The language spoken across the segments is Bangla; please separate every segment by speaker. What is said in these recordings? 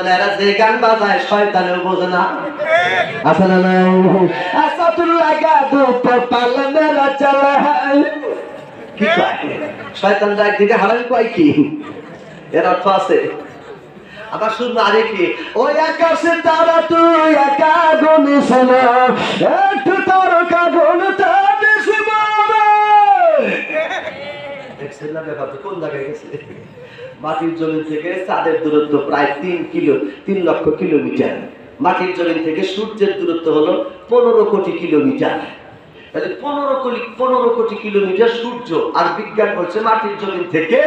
Speaker 1: না এরা যে গান বাজায় শয়তানেও বোঝে না আছে না নাই আসাতুল লাগা দুটো পাল্লা মেলা চলা কি কয় শয়তানরা একদিকে হারামি কয় কি এর অর্থ আছে আবার শুনবো আরে কি ওই আকাশে তারা তুই একা গুনিস না একটু তারকা গুনতে বেশি বলে দেখছেন না ব্যাপারটা কোন জায়গায় গেছে মাটির জমিন থেকে চাঁদের দূরত্ব প্রায় 3 লক্ষ কিলোমিটার মাটির জমিন থেকে সূর্যের দূরত্ব হলো 15 কোটি কিলোমিটার তাহলে 15 কোটি কিলোমিটার সূর্য আর বিজ্ঞান বলছে মাটির জমিন থেকে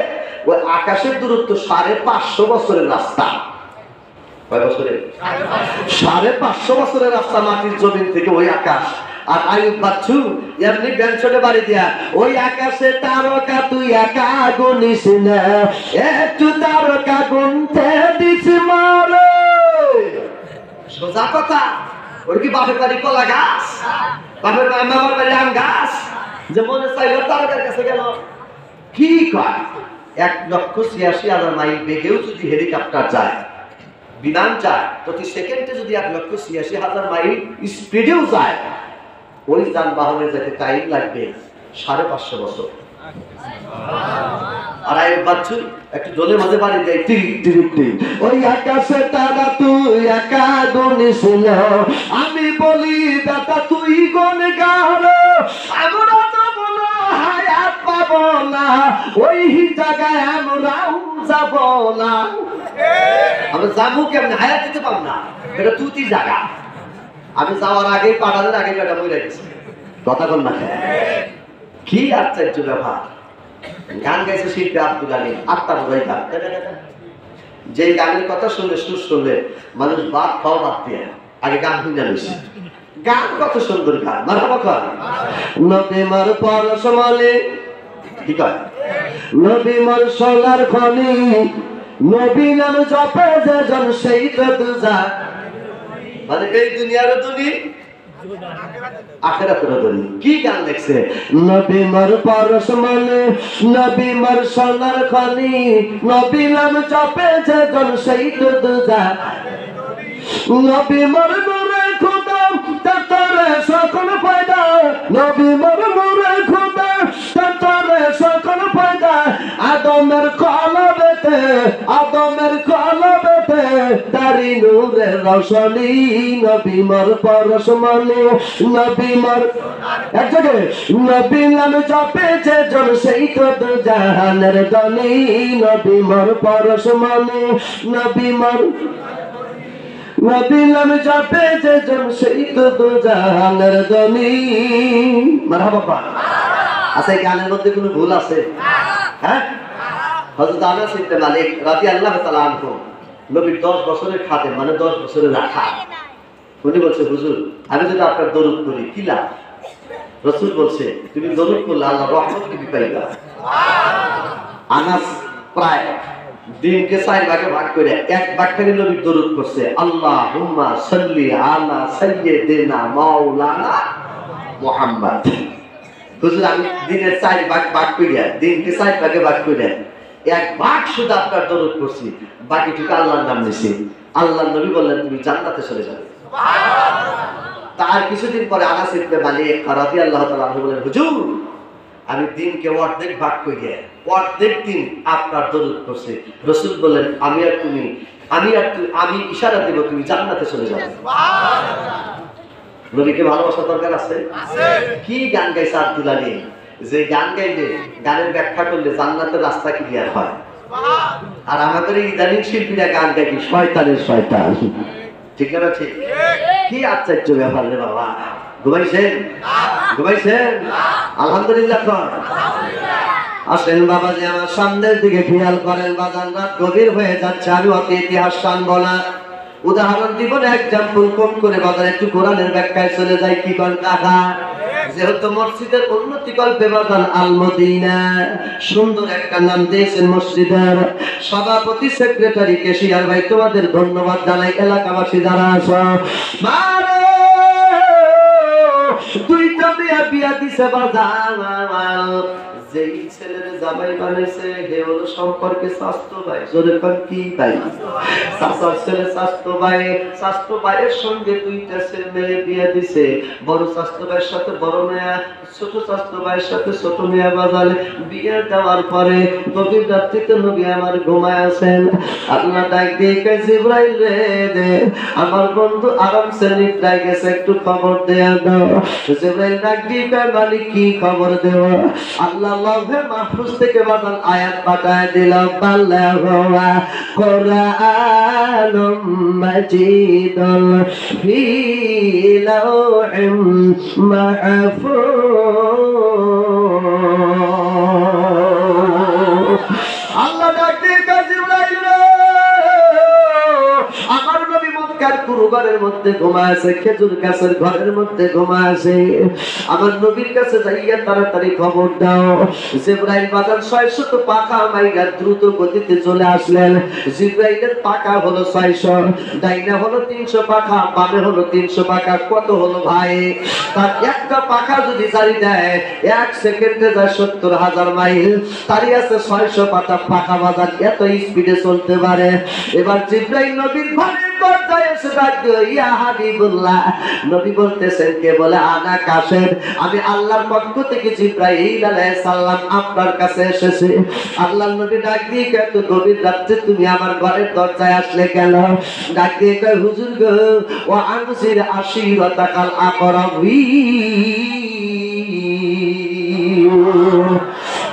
Speaker 1: ওই আকাশের দূরত্ব 550 বছরের রাস্তা কয় বছরের 550 বছরের রাস্তা মাটির জমিন থেকে ওই আকাশ আর আয়ুব বাচ্চু এমনি বেঞ্চনে বাড়ি দিয়া ওই আকাশে তারকা তুই একা গুনিস না একটু তারকা গুনতে দিস মরে সোজা কথা ওর কি বাপের বাড়ি কলা গাছ বাপের মামার বাড়ি আম গাছ যে মনে চাইলো তারকার কাছে গেল কি কয় 1,86,000 মাইল বেগেও যদি হেলিকপ্টার যায় বিমান যায় প্রতি সেকেন্ডে যদি 1,86,000 মাইল স্পিডেও যায় ওই যানবাহনে যেতে টাইম লাগবে 550 বছর আর আয়ুব বাচ্চু একটু জলে মাঝে বাড়ি যায় ওই আকাশে তারা তুই একা গুনিস না আমি বলি দাদা তুই গুন গালো আমরা তো বলো হায়াত পাবো না ওই জায়গায় আমরাও যাব না আমরা যাবো কেমন হায়াত দিতে পারবো না এটা তুই জায়গা আমি যাওয়ার আগে পাঠানোর আগে বেটা মরে গেছে কথা বল না কি আশ্চর্য ব্যাপার গান গাইছে শিল্পী আব্দুল আলী আত্মা বোঝাই গান যে গানের কথা শুনলে সুর শুনলে মানুষ বাদ খাওয়া বাদ দিয়ে আগে গান শুনে নিয়েছে গান কত সুন্দর গান মারহাবা কর নবী মার পরশমলে কি কয় নবী মার সোনার খনি নবী নাম জপে যে জন সেই তো দুজা মানে এই দুনিয়ার দুনি আখিরাতের দুনি কি গান লেখছে নবী মার পরশমলে নবী মার সোনার খনি নবী নাম জপে যে জন সেই তো দুজা নবী মার নূরে খোদা তারে সকল পয়দা নবী মার নূরে খোদা তারে সকল পয়দা আদমের কলবেতে তারি নূরের রোশনী নবী মার পরশমলে নবী মার এক জায়গায় নবী নাম জপে যে জন সেই তো জাহানের ধনী নবী মার পরশমলে নবী মার নবী নাম জপে যে জন সেই তো জাহানের ধনী মারহাবা আচ্ছা এই গানের মধ্যে কোনো ভুল আছে হ্যাঁ হযরত আনাস ইবনে মালিক রাদিয়াল্লাহু তাআলা আনহু নবীর 10 বছরের খাদেম মানে 10 বছরের রাখা উনি বলছে হুজুর আমি যদি আপনার দরুদ করি কি লাভ রাসূল বলছে তুমি দরুদ করলে আল্লাহর রহমত কি পাইবা আনাস প্রায় দিনকে 4 ভাগে ভাগ করে এক ভাগ করে নবীর দরুদ করছে আল্লাহুম্মা সাল্লি আলা সাইয়্যিদিনা মাওলানা মুহাম্মদ হুজুর আমি দিনের 4 ভাগ করে দিনকে 4 ভাগে ভাগ করে এক ভাগ শুধু আপনার দরুদ করছি বাকিটুকু আল্লাহর নাম নিছি আল্লাহর নবী বললেন তুমি জান্নাতে চলে যাবে সুবহানাল্লাহ তার কিছুদিন পরে আনাস ইবনে মালিক রাদিয়াল্লাহু তাআলা আনহু বলেন হুজুর আমি দিনকে অর্ধেক ভাগ করে অর্ধেক দিন আপনার দরুদ করছি রাসূল বলেন আমি ইশারা দেব তুমি জান্নাতে চলে যাবে সুবহানাল্লাহ নবীকে ভালোবাসা দরকার আছে কি গান গাইছে আব্দুল আলী যে গান গাইলে গানের ব্যাখ্যা করলে জান্নাতের রাস্তা ক্লিয়ার হয় আর আমাদের ইদানিং শিল্পীরা গান গাই শয়তানের শয়তান ঠিক না ঠিক কি আশ্চর্য ব্যাপার রে বাবা ঘুমাইছেন আলহামদুলিল্লাহ আসেন বাবা যে আমার সামনের দিকে খেয়াল করেন বাজান রাত গভীর হয়ে যাচ্ছে আমি অত ইতিহাস টানবো না উদাহরণ দিব না এক্সাম্পল কম করে বাজার একটু কোরআনের ব্যাখ্যায় চলে যায় কি কোন কাকা যেহেতু মসজিদের উন্নতি কল্পে বাজান আল মদিনা সুন্দর একটা নাম দিয়েছেন মসজিদের সভাপতি সেক্রেটারি কেশিয়ার ভাই তোমাদের ধন্যবাদ জানাই এলাকাবাসী যারা আছো মারে দুইটা বিয়া দিছে বাজার যেই ছেলের জামাই বানাইছে হে হলো সম্পর্কে স্বাস্থ্য ভাই, জোরে কর কি ভাই? চাচার ছেলে স্বাস্থ্য ভাই, স্বাস্থ্য ভাইয়ের সঙ্গে দুইটা ছেলে মেয়ে বিয়ে দিছে। বড় স্বাস্থ্য ভাইয়ের সাথে বড় মেয়ে, ছোট স্বাস্থ্য ভাইয়ের সাথে ছোট মেয়ে বাজালে বিয়ে দেওয়ার পরে গভীর রাত্রিতে নবী আমার ঘুমায় আছেন। আল্লাহ ডাক দিয়ে কয় জিবরাইল রে দে, আমার বন্ধু আরামসে নিদ্রায় গেছে, একটু খবর দেয়া দাও। জিবরাইল ডাক দিয়ে কয় মালিক কি খবর দেব? আল্লাহ লাউহে মাহফুজ থেকে বাদাল আয়াত পাঠায় দিলাম, বাল্লাহু কুরআনুম মাজিদুল ফি লাউহিম মাহফুজ। আল্লাহ ডাক দিয়ে কয় জিবরাইল রে, আমার নবী মক্কার পুরো ঘরের মধ্যে ঘুমায়, খেজুর গাছের ঘরের মধ্যে ঘুমায়। আমার নবীর কাছে যাইয়া তাড়াতাড়ি খবর দাও। জিবরাইল বাজার 600 পাখা মাইরা দ্রুত গতিতে চলে আসলেন। জিবরাইলের পাখা হলো 600, ডাইনা হলো 300 পাখা, বামে হলো 300 পাখা। কত হলো ভাই? তার একটা পাখা যদি জারি দেয় 1 সেকেন্ডে যায় 70,000 মাইল। তারই আছে 600 পাখা বাজার, এত স্পিডে চলতে পারে। এবার জিবরাইল নবীর ঘরের দরজায় এসে ডাকলো, ইয়া হাবিবুল্লাহ। নবী বলতেছেন কে? বলে আনা কাশের, আমি আল্লাহর পক্ষ থেকে জিবরাইল আলাইহিস সালাম আপনার কাছে এসেছি। আল্লাহর নবী ডাক দিয়ে কয়, এত গভীর রাতে তুমি আমার ঘরের দরজায় আসলে কেন? ডাক দিয়ে কয়, হুজুর গো, ও আনসির আশিরাতাকাল আকরাবিন।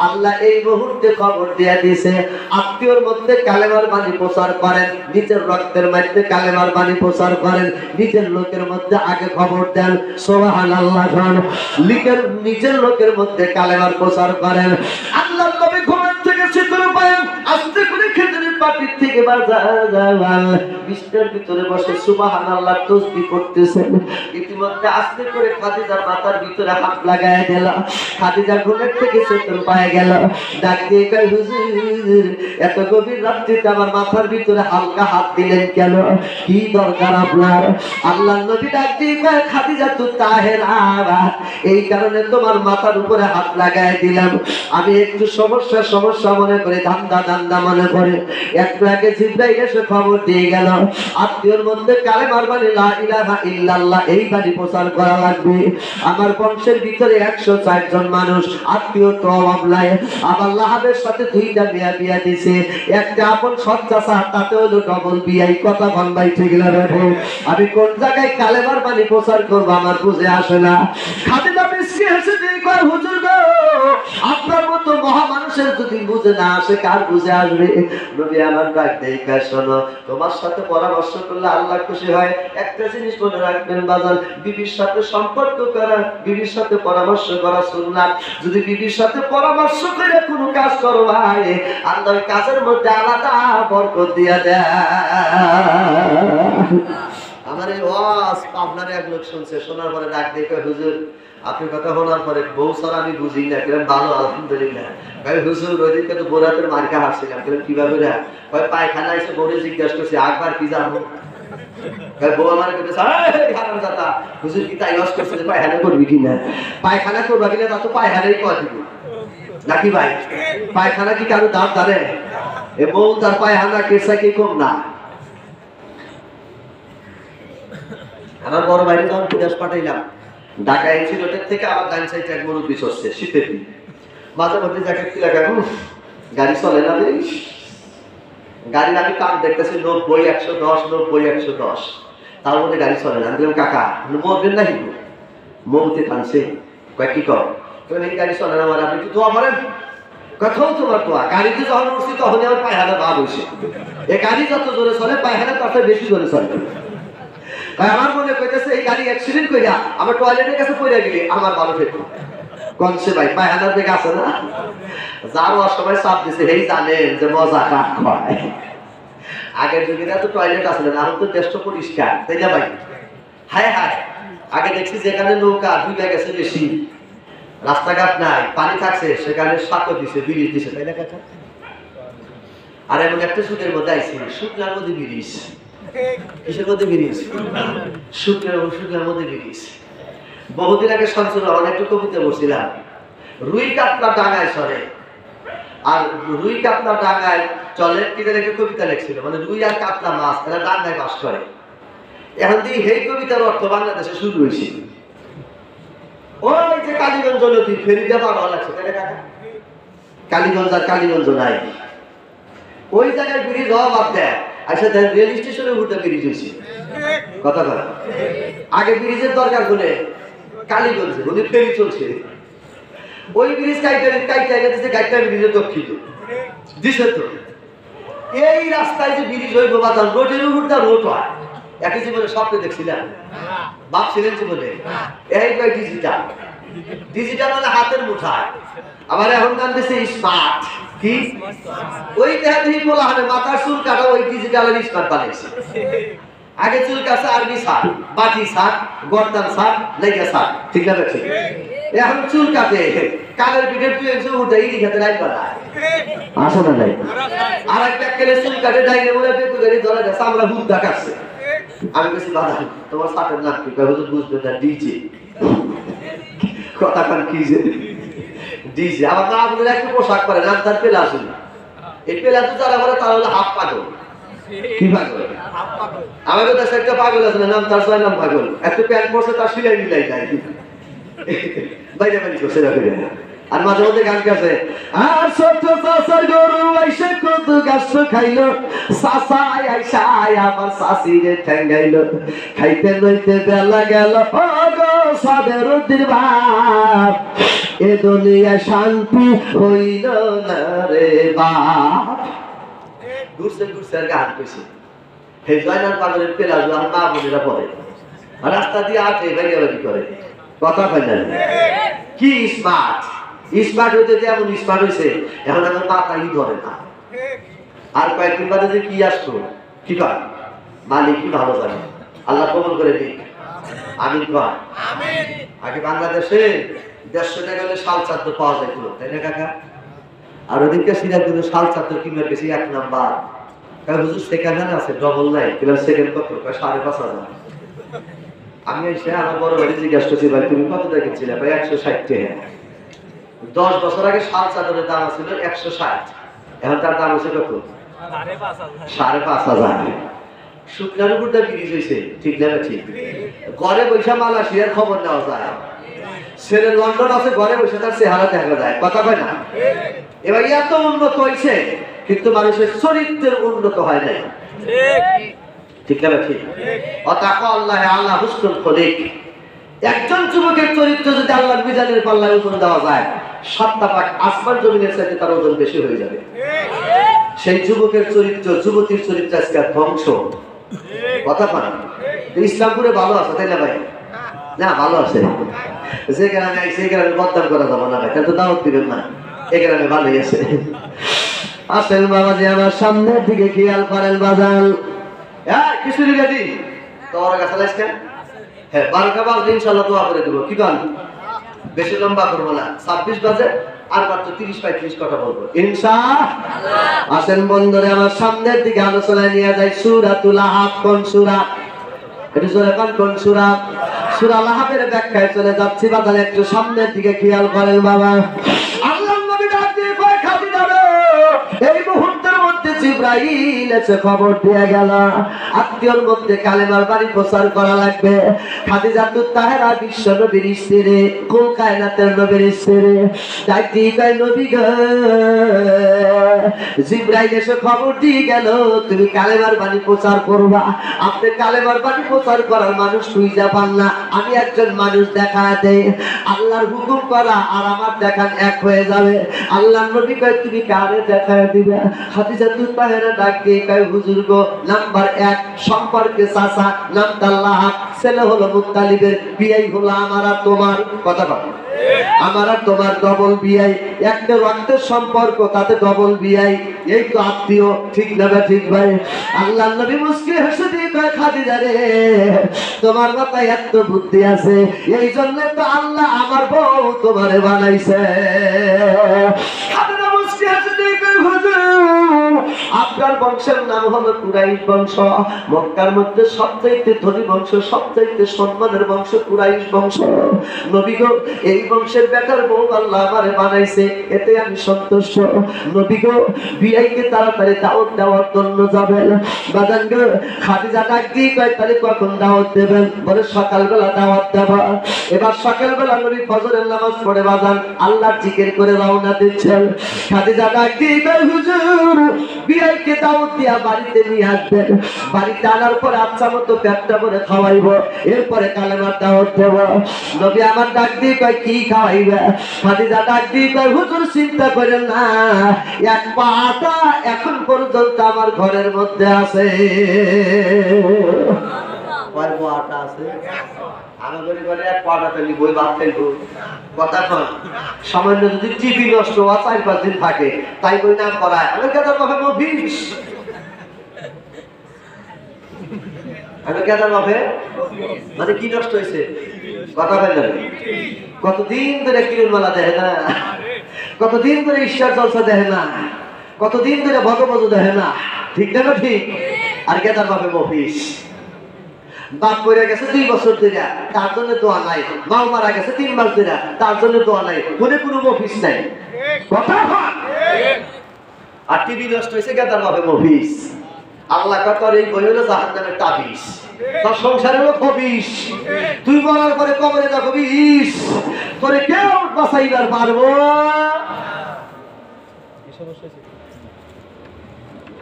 Speaker 1: আল্লাহ এই মুহূর্তে খবর দিয়া দিয়েছে, আত্মীয়র মধ্যে কালেমার বাণী প্রচার করেন, নিজের রক্তের মধ্যে কালেমার বাণী প্রচার করেন, নিজের লোকের মধ্যে আগে খবর দেন। সুবহানাল্লাহ। লিখের নিজের লোকের মধ্যে কালেমার প্রচার করেন। আল্লাহ নবী ঘুমের থেকে শীতল পায়েন আস্তে করে খেজুরের পাটির থেকে বাজাল বিছানার ভিতরে বসে সুবহানাল্লাহ তাসবিহ করতেছেন। ইতিমধ্যে আস্তে করে খাদিজার মাথার ভিতরে হাত লাগায় দিল। খাদিজা ঘুমের থেকে শীতল পায়ে গেল। ডাক দিয়ে কয়, হুজুর এত গভীর রাত্রিতে আমার মাথার ভিতরে হালকা হাত দিলেন কেন? কি দরকার আপনার? আল্লাহর নবী ডাক দিয়ে কয়, খাদিজা তু তাহেরা, এই কারণে তোমার মাথার উপরে হাত লাগায় দিলাম। আমি একটু সমস্যা মনে করে, ধান্দা মনে করে একটু আগে জিবরাইল এসে খবর দিয়ে গেল, আত্মীয়র মধ্যে কালেমার বাণী লা ইলাহা ইল্লাল্লাহ এই বাণী প্রচার করা লাগবে। আমার বংশের ভিতরে 104 জন মানুষ, আত্মীয় তো অভাব নাই। আবার লাহাবের সাথে 2টা বিয়া দিছে, একটা আপন সচ্চাসা, তাতে হলো ডবল বিয়াই। কথা বল ভাই, ঠিক না? আমি কোন জায়গায় কালেমার বাণী প্রচার করবো আমার বুঝে আসে না। খাদিজা মিসকি হেসে দিয়ে কয়, হুজুর গো, আপনার মতো মহা মানুষের যদি বুঝে না আসে কার বুঝে আসবে? নবী আমার ডাক দিয়ে কয়, শোনো, তোমার সাথে পরামর্শ করলে আল্লাহ খুশি হয়। একটা জিনিস মনে রাখবেন বাজার, বিবির সাথে সম্পর্ক করা, বিবির সাথে পরামর্শ করা সুন্নাত। যদি বিবির সাথে পরামর্শ করে কোনো কাজ করো ভাই, আল্লাহ কাজের মধ্যে আলাদা বরকত দিয়া দেয়। আমার এই ওয়াজ আপনার এক লোক শুনছে, শোনার পরে ডাক দিয়ে কয়, হুজুর আপনি কথা শোনার পরে বউ ছাড়া আমি বুঝি না, কিরম ভালো আলহামদুলিল্লাহ। ভাই হুজুর ওইদিকে তো বোরাতের মার্কা হাসছিলাম, কিরম কিভাবে রা কয় পায়খানা এসে বোরে জিজ্ঞাসা করছি একবার কি জানো? বউ আমার হারামজাদা, হুজুর কি তাই ওয়াজ করছে পায়খানা করবি কিনা? পায়খানা করবা কিনা তা তো পায়খানাই কয় দিব নাকি ভাই? পায়খানা কি কারো দাঁত ধরে? এ বউ তার পায়খানা কেসা কি কম না। আমার বড় ভাইরে যখন বিদেশ পাঠাইলাম, ঢাকা এনসিরোডের থেকে আমার ডান সাইডে এক মুরব্বি চলছে শীতের দিন, মাঝে মধ্যে জ্যাকেট কি লাগা, গাড়ি চলে না রে, গাড়ির আমি কাম দেখতেছি 90, 110, 90, 110, তার মধ্যে গাড়ি চলে না। আমি বললাম কাকা মরবেন না কিন্তু মৌতে টানছে, কয় কি কর? এই গাড়ি চলে না, আমার আপনি কি দোয়া করেন? কথাও তোমার দোয়া। গাড়িতে যখন উঠছি তখন আমার পায়খানা ভাব হয়েছে। এই গাড়ি যত জোরে চলে পায়খানা তত বেশি জোরে চলে। আমার মনে কইতেছে এই গাড়ি অ্যাক্সিডেন্ট কইরা আমার টয়লেটের কাছে পড়ে গেলে আমার ভালো ফেটে কনছে ভাই, পায়খানার বেগ আছে না? যার অসময় চাপ দিছে সেই জানেন যে মজা কাঠ খায়। আগের যুগে তো টয়লেট আসলে না, এখন তো দেশটা পরিষ্কার, তাই না ভাই? হায় হায়, আগে দেখছি যেখানে নৌকা ডুবে গেছে বেশি, রাস্তাঘাট নাই, পানি থাকছে, সেখানে সাঁকো দিছে, ব্রিজ দিছে, তাই না কাকা? আর এমন একটা সুদের মধ্যে আইছি, শুকনার মধ্যে ব্রিজ। কিসের মধ্যে ব্রিজ? শুকনার মধ্যে ব্রিজ। বহুদিন আগে শামসুর রহমান একটু কবিতা বলছিলাম, রুই কাতলা ডাঙায় চলে, আর রুই কাতলা ডাঙায় চলে কিনা একটা কবিতা লিখছিল, মানে রুই আর কাতলা মাছ এরা ডাঙায় বাস করে। এখন দিয়ে এই কবিতার অর্থ বাংলাদেশে শুরু হয়েছে। ওই যে কালীগঞ্জ নদী ফেরিতে পাওয়া লাগছে, তাই না কাকা? কালীগঞ্জ আর কালীগঞ্জ নাই, ওই জায়গায় ব্রিজ হওয়া বাদ দেয়। আচ্ছা দেখ রেল স্টেশনে উঠে ব্রিজ হয়েছে, কথা বলা আগে ব্রিজের দরকার বলে কালীগঞ্জে উনি ফেরি চলছে, ওই ব্রিজ গাইটা ব্রিজের দক্ষিণ দিছে তো। এই রাস্তায় যে ব্রিজ হইব বাতাম রোডের উপরটা রোড হয়, একই জীবনে স্বপ্নে দেখছিলাম, ভাবছিলেন জীবনে এই কয় ডিজিটাল, ডিজিটাল মানে হাতের মুঠায়। আবার এখন নাম দিচ্ছে স্মার্ট, কি ওই দেখা দেখি বলা হবে মাথার চুল কাটা ওই ডিজিটালের স্মার্ট বানাইছে। আগে চুল কাছে আরবি সার, বাটি সার, গর্দান সার, লেগা সার, ঠিক না ঠিক? এখন চুল কাটে কানের পিঠের তুই এসে উঠে ইডি খেতে লাইট বানায়, আসো না নাই? আর একটা কেলে চুল কাটে ডাইনে বলে বেকু গাড়ি ধরে গেছে, আমরা হুদ দেখাচ্ছে। আমি বেশি বাধা তোমার সাথের নাম কি কবে বুঝবে না, ডিজে কথা কান কি যে ডিজে। আবার না আপনারা একটু পোশাক পরে নাম তার পেলা আসুন, এই পেলা তো যারা বলে তারা হলো হাফ পাগল। কি পাগল? আমাদের দেশে একটা পাগল আছে না, নাম তার ছয় নাম পাগল, একটু প্যান্ট পরছে তার সিলাই মিলাই যায়, বাইরে বাড়ি করছে না। আর মাঝে মধ্যে গান গাছে, আর ছোট চাষার গরু আইসে কত গাছ খাইলো, চাষাই আইসাই আমার চাষিরে ঠেঙ্গাইলো, খাইতে নইতে বেলা গেল ও গো সাদের রুদ্র বাপ, এ দুনিয়া শান্তি হইল না রে বাপ। ঘুরছে ঘুরছে আর গান কইছে, হে জয়নাল পাগলের পেলা আমার মা বোনেরা পড়ে রাস্তা দিয়ে আটে বাইরে বাড়ি করে, কথা কয় না? কি স্মার্ট, স্মার্ট হইতে যেমন স্মার্ট হয়েছে, এখন আমার মাথাই ধরে না। আর কয়েকদিন বাদে যে কি আসতো, কি কয় মালিক কি ভালো জানে, আল্লাহ কবুল করে দিক, আমিন কয়। আগে বাংলাদেশে 150 টাকা হলে শাল চাদর পাওয়া যাইত, তাই না কাকা? আর ওদিনকে সিরাজগঞ্জে শাল চাদর কিনবার গেছি 1 নাম্বার, হুজুর সেকেন্ড হ্যান্ড আছে, ডবল নাই, কিলার সেকেন্ড কত? 5,500। আমি এসে আমার বড় ভাই জিজ্ঞাসা করছি, ভাই তুমি কত টাকা কিনছিলে? ভাই 160 টাকা। 10 বছর আগে শাল চাদরের দাম ছিল 160, এখন তার দাম হচ্ছে কত? 5,500। শুকনার উপরটা ব্রিজ হয়েছে, ঠিক না ঠিক? ঘরে বৈশা মালয়েশিয়ার খবর নেওয়া যায়, ছেলে লন্ডন আছে ঘরে বসে তার চেহারা দেখা যায়, কথা কয় না? এবার এত উন্নত হয়েছে কিন্তু মানুষের চরিত্রের উন্নত হয় নাই, ঠিক না ঠিক? আল্লাহ আল্লাহ হুসনুল খলিক। একজন যুবকের চরিত্র যদি আল্লাহর মিজানের পাল্লায় ওজন দেওয়া যায়, 7টা পাক আসমান জমিনের চাইতে তার ওজন বেশি হয়ে যাবে। সেই যুবকের চরিত্র, যুবতীর চরিত্র আজকে ধ্বংস, কথা পান? ইসলামপুরে ভালো আছে তাই না ভাই? না ভালো আছে, যে গ্রামে সেই গ্রামে বদনাম করা যাবে না ভাই, তাহলে তো দাওয়াত দিবেন না। এই গ্রামে ভালোই আছে। আসেন বাবাজি আমার সামনের দিকে খেয়াল করেন বাজান, খিচুড়ি রেডি তোমার কাছে লাইস কেন? হ্যাঁ 12টা বাজে ইনশাআল্লাহ দোয়া করে দেবো, কি গান বেশি লম্বা করবো না, 26 বাজে আর মাত্র 30-35 কথা বলবো ইনশাআল্লাহ। আসেন বন্ধুরে আমার সামনের দিকে আলোচনায় নিয়ে যাই সূরাতুল আহাব। কোন সূরা? এটা জোরে কান, কোন সূরা? সূরা আহাবের ব্যাখ্যায় চলে যাচ্ছি বাজান, একটু সামনের দিকে খেয়াল করেন বাবা। আল্লাহর নবী ডাক দিয়ে কয় খাদিজা রে, এই মুহূর্তের মধ্যে জিবরাইল এসে খবর দিয়ে গেল আত্মীয়র মধ্যে কালেমার বাণী প্রচার করা লাগবে। খাদিজাতুত তাহেরা বিশ্ব নবীর স্ত্রী, কুল কায়নাতের নবীর স্ত্রী, ডাকতে কয় নবী গো, জিবরাইল এসে খবর দিয়ে গেল তুমি কালেমার বাণী প্রচার করবা। আপনি কালেমার বাণী প্রচার করার মানুষ খুঁজে পান না, আমি একজন মানুষ দেখা দেই, আল্লাহর হুকুম করা আর আমার দেখান এক হয়ে যাবে। আল্লাহর নবী কয় তুমি কারে দেখায় দিবে? খাদিজাতুত তাহেরা ডাক দিয়ে কয় হুজুর গো, নাম্বার 1 সম্পর্কে চাচা নাম আল্লাহ, ছেলে হলো মুত্তালিবের, বিয়াই হলো আমার আর তোমার, কথা বলো আমার আর তোমার ডবল বিয়াই, একটা রক্তের সম্পর্ক তাতে ডবল বিয়াই, এই তো আত্মীয়, ঠিক না ঠিক ভাই? আল্লাহর নবী মুস্কি হেসে দিয়ে কয় খাদিজা রে, তোমার মাথায় এত বুদ্ধি আছে, এই জন্য তো আল্লাহ আমার বউ তোমারে বানাইছে। খাদিজা মুস্কি হেসে দিয়ে কয় হুজুর আপনার বংশের নাম হলো কুরাইশ বংশ। মক্কার মধ্যে সবচাইতে ধনী বংশ, সবচাইতে সম্মানের বংশ কুরাইশ বংশ। নবী গো, এই বংশের বেটার বউ আল্লাহ আমারে বানাইছে, এতে আমি সন্তুষ্ট। নবী গো, বিয়াইকে তাড়াতাড়ি দাওয়াত দেওয়ার জন্য যাবেন। বাজান গো, খাদিজা ডাক দিয়ে কয় তাহলে কখন দাওয়াত দেবেন? বলে সকালবেলা দাওয়াত দেবা। এবার সকালবেলা নবী ফজরের নামাজ পড়ে বাজান আল্লাহর জিকির করে রওনা দিচ্ছেন। খাদিজা ডাক দিয়ে কয় হুজুর, বিয়াইকে দাওয়াত দিয়া বাড়িতে নিয়ে আসবেন। বাড়িতে আনার পর আচ্ছা মতো পেটটা ভরে খাওয়াইব, এরপরে কালেমার দাওয়াত দেব। নবী আমার ডাক দিয়ে কয় কি খাওয়াইবে? খাদিজা ডাক দিয়ে কয় হুজুর চিন্তা করেন না, এক পাটা এখন পর্যন্ত আমার ঘরের মধ্যে আছে। কয় পাটা আছে? আমাদের ঘরে এক পাটা তৈরি বই ভাত খাইব। কথা কন, সামান্য যদি টিভি নষ্ট হওয়া 4-5 দিন থাকে তাই বই নাম করায় আমি কেদার বাপে মফিস, আমি কেদার বাপে মানে কি নষ্ট হয়েছে? কথা বললেন কতদিন ধরে কিরণ মালা দেখে না, কতদিন ধরে ঈশ্বর জলসা দেখে না, কতদিন ধরে ভগবত দেখে না, ঠিক না? ঠিক। আর কেদার বাপে মফিস। বাপ মরে গেছে 2 বছর ধরে, তার জন্য দোয়া নাই। মা মারা গেছে 3 মাস ধরে, তার জন্য দোয়া নাই। মনে কোনো মফিস নাই। কথা বল। আর টিভি নষ্ট হয়েছে কেদার বাপে মফিস। আল্লাহ কতর এই বই হলো জাহান্নামের তাবিজ, তোর সংসারে হলো খবিস। তুই মরার পরে কবরে যা খবিস, তোরে কেউ বাঁচাইবার পারবো?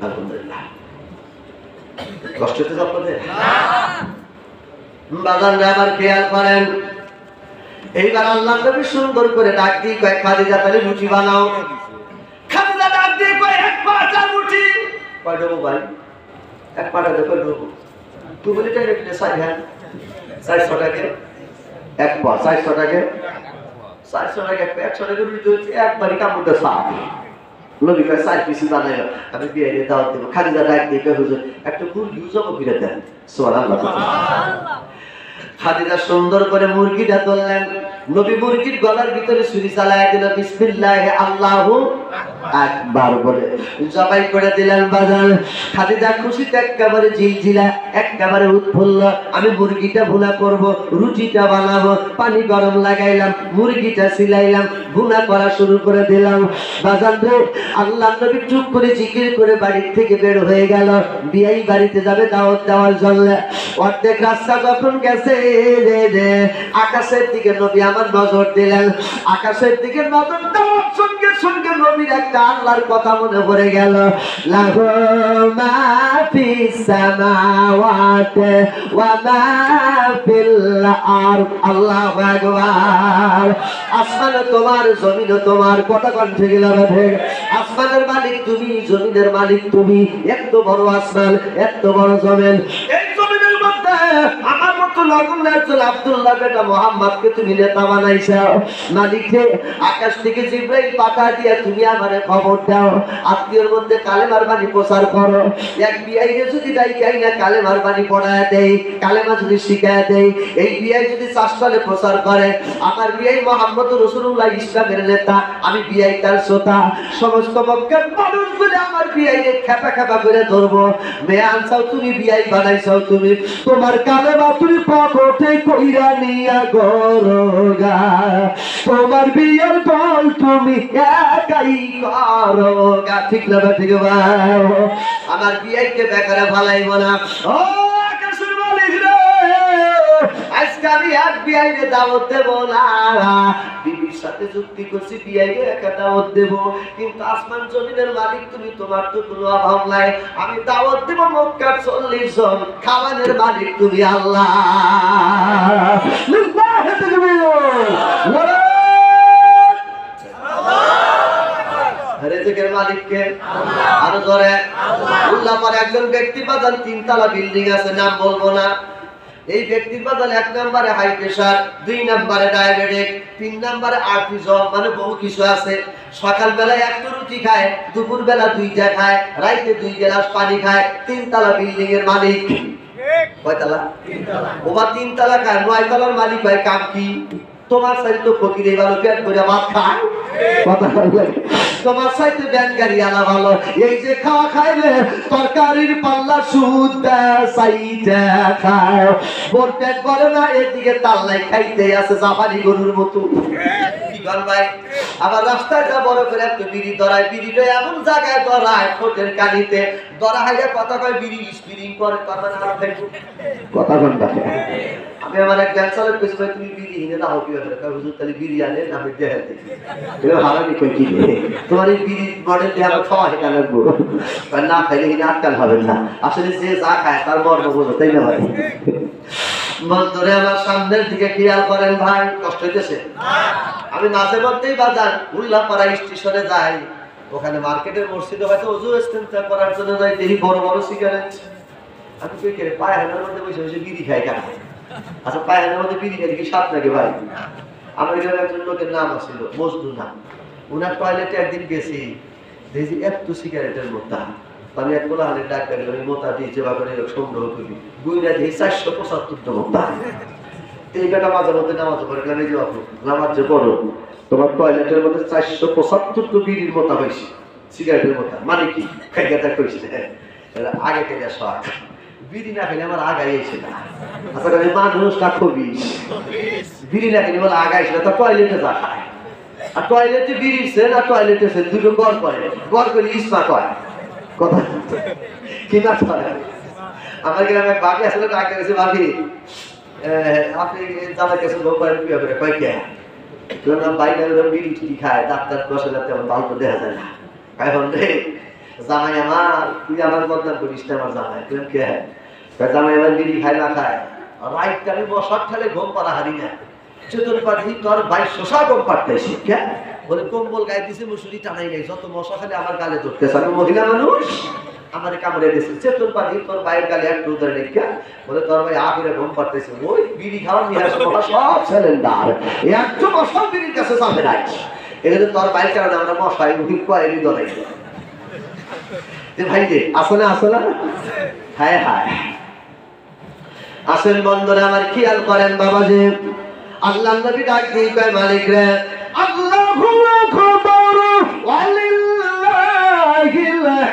Speaker 1: আলহামদুলিল্লাহ। কষ্ট হচ্ছে আপনাদের? বাজান আবার খেয়াল করেন, এইবার আল্লাহ নবী সুন্দর করে ডাক দিয়ে কয় খাদিজা তাহলে রুটি বানাও। খাদিজা ডাক দিয়ে কয় এক পাটা রুটি। কয় দেবো ভাই? এক পাটা দেবো দেবো। তুই বলি টাকা কিনে 400 টাকা এক পা, 400 টাকা 400 টাকা 100 টাকা রুটি হচ্ছে একবারই কামড়টা সাপ। নবী কয় 4 পিস বানাইলো, আমি বিয়ে দাওয়াত দেবো। খাদিজা ডাক দিয়ে কয় হুজুর একটা মুরগি জব করে দেন। সুবহানাল্লাহ। খাদিজা সুন্দর করে মুরগিটা তুললেন। নবী মুরগির গলার ভিতরে ছুরি চালায় দিল, বিসমিল্লাহ আল্লাহু আকবার বলে জবাই করে দিলেন। বাজার খাদিজা খুশিতে একেবারে ঝিলঝিলা, একেবারে উৎফুল্ল। আমি মুরগিটা ভুনা করব, রুটিটা বানাবো, পানি গরম লাগাইলাম, মুরগিটা সিলাইলাম, ভুনা করা শুরু করে দিলাম। বাজার আল্লাহ নবী চুপ করে জিকির করে বাড়ির থেকে বের হয়ে গেল। বিয়াই বাড়িতে যাবে দাওয়াত দেওয়ার জন্য। অর্ধেক রাস্তা যখন গেছে আকাশের দিকে নবী আমার নজর দিলেন। আকাশের দিকে নজর দেওয়ার সঙ্গে সঙ্গে নবীর একটা আল্লাহর কথা মনে পড়ে গেল। লাহু মা ফিস সামাওয়াতি ওয়া মা ফিল আরদ। আল্লাহু আকবার। আসমান তোমার, জমিন তোমার। কথা কণ্ঠে গেল বাধে। আসমানের মালিক তুমি, জমিনের মালিক তুমি। এত বড় আসমান, এত বড় জমিন, এই জমিনের মধ্যে আমার মতো লগন একজন আব্দুল্লাহ বেটা মুহাম্মদকে তুমি নেতা বানাইছো। মালিকে আকাশ থেকে জিবরাইল পাঠা দিয়া তুমি আমারে খবর দাও, আত্মীয়র মধ্যে কালেমার বাণী প্রচার করো। এক বিয়াইরে যদি ডাইকাই না কালেমার বাণী পড়ায় দেয়, কালেমা যদি শিখায় দেয়, এই বিয়াই যদি চাষতলে প্রচার করে, আমার বিয়াই মুহাম্মদ রাসূলুল্লাহ ইসলামের নেতা, আমি বিয়াই তার শ্রোতা। সমস্ত মক্কার মানুষ বলে আমার বিয়াইরে খেপা খেপা করে ধরবো। মেয়ে আনছাও তুমি, বিয়াই বানাইছাও তুমি, তোমার কালেমা তুমি পকটে কইরা নিয়া গরগা, তোমার বিয়ের বল তুমি একাই করগা। ঠিক না ঠিক? আমার বিয়াইকে বেকারে ভালাইব না। ও আকাশের মালিক রে, আজকে আমি এক বিয়াইকে দাওয়াত দেব না। বিবির সাথে চুক্তি করছি বিয়াইকে একা দাওয়াত দেব, কিন্তু আসমান জমিনের মালিক তুমি, তোমার তো কোনো অভাব নাই। আমি দাওয়াত দেব মক্কার 40 জন, খাওয়ানোর মালিক তুমি আল্লাহ। রিজিকের মালিককে আরো ধরে আল্লাহ। পরে একজন ব্যক্তি বাজার 3 তলা বিল্ডিং আছে, নাম বলবো না। এই ব্যক্তির বাজার 1 নম্বরে হাই প্রেসার, 2 নম্বরে ডায়াবেটিক, 3 নম্বরে আর্টিজম, মানে বহু কিছু আছে। সকাল বেলায় 1 রুটি খায়, দুপুর বেলা 2টা খায়, রাইতে 2 গ্লাস পানি খায়। 3 তলা বিল্ডিং এর মালিক। কয় তলা? 3 তলা। ওবা 3 তলা খায়, 9 তলার মালিক হয় কাম কি? তোমার সাথে তো ফকির এই ভালো পেট করে ভাত খায়। কথা লাগে তোমার সাইতে ব্যান গাড়ি আলা ভালো এই যে খাওয়া খাইলে তরকারির পাল্লা সুদা সাইটা খায় বোর পেট করে না এদিকে তাল্লাই খাইতে আছে জাপানি গরুর মতো কি কর ভাই আবার রাস্তায় যা বড় করে একটু বিড়ি ধরায় বিড়িটা এমন জায়গায় ধরায় ঠোঁটের কানিতে ধরা হাইয়া কথা কয় বিড়ি স্পিরিং করে কথা না কথা কোনটা আমি আমার এক ক্যান্সারের পেছনে ভাই তুমি বিড়ি কিনে দাও কি হবে কারণ হুজুর তাহলে বিড়ি আনে আমি দেখে দেখি এটা হারামি কই কি তোমার এই বিড়ি মডেল দিয়ে আমার খাওয়া হেঁটে লাগবো না খাইলে কিনে আটকাল হবেন না আসলে যে যা খায় তার মর্ম বোঝো তাই না ভাই বন্ধুরে আমার সামনের দিকে খেয়াল করেন ভাই কষ্ট হইতেছে আমি মাঝে মধ্যেই বাজার উল্লাপাড়া স্টেশনে যাই ওখানে মার্কেটের মসজিদে হয়তো ওযু ইস্তেনজা করার জন্য যাই দেখি বড় বড় সিগারেট আমি কই করে পায়খানার মধ্যে বসে বসে বিড়ি খাই কেন আচ্ছা পায়খানার মধ্যে বিড়ি খাই কি স্বাদ লাগে ভাই আমার এখানে একজন লোকের নাম ছিল মজদুর নাম ওনার টয়লেটে একদিন গেছি দেখি এত সিগারেটের মোতা আমি এক কোলাহালের ডাক্তার ওই মোতা দিয়ে যেবা করে সংগ্রহ করি গুইনা দিয়ে 475টা মোতা এই বেটা মাঝে মধ্যে নামাজ পড়ে গেলে যে নামাজ যে পড়ো তোমার টয়লেটের মধ্যে 475টা বিড়ির মোতা হয়েছে সিগারেটের মোতা মানে কি খাইয়াটা কইছে আগে থেকে শখ বিড়ি না খেলে আমার আগাই এসে না আচ্ছা মানুষ কাঠবি বিড়ি না খেলে বলে আগাই এসে না তো টয়লেটে যা খায় আর টয়লেটে বিড়িছে না টয়লেটে সে দুটো গড় করে ইসমা কয় কথা কি না করে আমার গ্রামে বাকি আসলে ডাক্তার গেছে বাকি আপনি জামাই কাছে লোক করে বিয়ে করে কয় কে বাইরে বিড়ি টিড়ি খায় ডাক্তার বসে যাতে আমার ভালো দেখা যায় না এখন রে জামাই আমার তুই আমার বদনাম করিস না আমার জামাই তুই কে জামাই আমার বিড়ি খায় না খায় রাইট আমি বসার ঠেলে ঘুম পাড়া হারি না চেতন পাঠি তোর ভাই শোষা ঘুম পাড়তেছি কে বলে কম্বল গায়ে দিছে মুসুরি টানাই নাই যত মশা খালি আমার গালে ধরতেছে আমি মহিলা মানুষ আমার কামড়ে দিছে চেতন পাঠি তোর ভাইয়ের গালে একটু ধরে রেখে বলে তোর ভাই আগুনে ঘুম পাড়তেছে ওই বিড়ি খাওয়া নিয়ে সব সিলিন্ডার একটু মশা বিড়ির কাছে যাবে না এখানে তোর ভাইয়ের কারণে আমরা মশাই উঠি কয়েরই ধরাই ভাই যে আসলে আসলে হায় হায় আসেন বন্ধুরা আমার খেয়াল করেন বাবা যে আল্লাহ নবী ডাক দিয়ে কয় মালিক রে আল্লাহু আকবার ওয়ালিল্লাহিল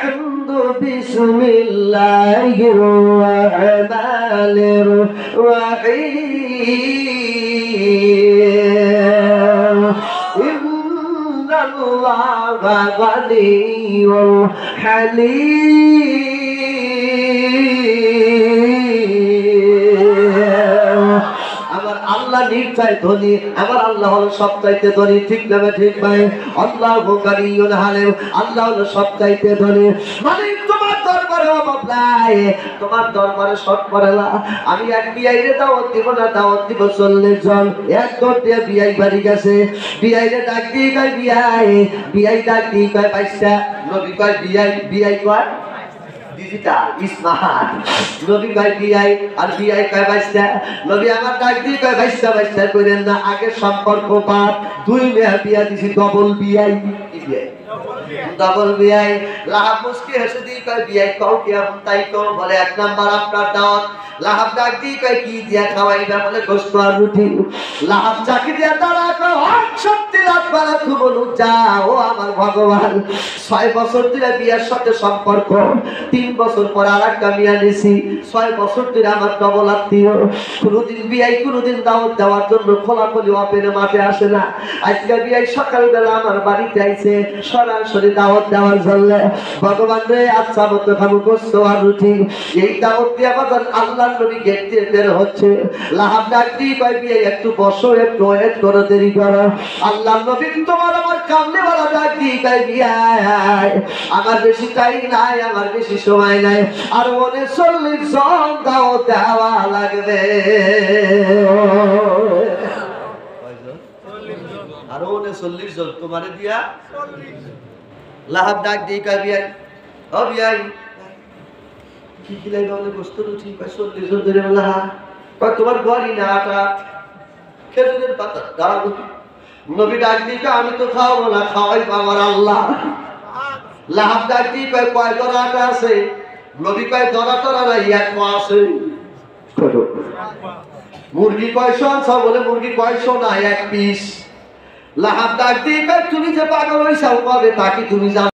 Speaker 1: হামদু বিসমিল্লাহির রাহমানির রহিম ইন্নাল্লাহা গানিয়্যুল হালিম আমার আল্লাহ নিশ্চয় ধনী আমার আল্লাহ হলো সবচাইতে ধনী ঠিক না ঠিক ভাই আল্লাহু গানিয়্যুল হালিম আল্লাহ হলো সবচাইতে ধনী মানে তোমার দরবারে অভাব নাই তোমার দরবারে শর্ট পড়ে না আমি এক বিআইরে দাওয়াত দিব না দাওয়াত দিব 40 জন এক দর দিয়ে বিআই বাড়ি গেছে বিআইরে ডাক দিয়ে কয় বিআই ডাক দিয়ে কয় বাইশটা নবী কয় বিআই কয় ডিজিটাল স্মার্ট নবী ভাই বিআই আর বিআই কয় বাইশটা নবী আমার ডাক দিয়ে কয় বাইশটা কইরেন না আগে সম্পর্ক পাপ দুই মেয়ে বিয়া দিছি ডবল বিআই কি বিআই ডবল বিআই লাহাব মুস্কি হেসে দিয়ে কয় বিআই কও কি এখন তাই কও বলে এক নাম্বার আপনার দাওয়াত লাহাব ডাক দিয়ে কয় কি দিয়া খাওয়াইবা বলে গোশত আর রুটি লাহাব চাকি দিয়া দাঁড়া কয় শক্তি লাভ করা তুমি বলু যাও আমার ভগবান 6 বছর ধরে বিয়ার সাথে সম্পর্ক 3 বছর পর আরেকটা বিয়া নিছি 6 বছর ধরে আমার ডবল আত্মীয় কোনদিন বিআই কোনদিন দাওয়াত দেওয়ার জন্য খোলাখুলি ওপেনে মাঠে আসে না আজকে বিআই সকালবেলা আমার বাড়িতে আইছে সরাসরি দাওয়াত দেওয়ার জন্য ভগবান রে আচ্ছা মতো খাবো গোশত আর রুটি এই দাওয়াত দিয়া বাজার আল্লাহর নবী গেট দিয়ে বের হচ্ছে লাহাব ডাক দিয়ে কয় বিআই একটু বসো একটু ওয়েট করো দেরি করো আল্লাহর নবী তোমার আমার কামনে वाला ডাক দিয়ে কয় বিআই আমার বেশি টাইম নাই আমার বেশি সময় নাই আর ওনে 40 জন দাওয়াত দেওয়া লাগবে আর ওনে 40 জন তোমারে দিয়া লাহাব ডাক দিয়ে কয় বিআই ও বিআই কি খিলাই বলে গোশত রুটি কয় 40 জন ধরে লাহাব কয় তোমার ঘরই না আটা খেজুরের পাতা ডাল নবী ডাক দিয়ে কয় আমি তো খাওয়াবো না খাওয়াই আমার আল্লাহ লাহাব ডাক দিয়ে কয় কয় দরা আটা আছে নবী কয় দরা টরা নাই এক পা আছে মুরগি কয়শো আনছ বলে মুরগি কয়শো না এক পিস লাহাব ডাক দিয়ে কয়, তুমি যে পাগল হইছাও কবে তা কি তুমি জানো?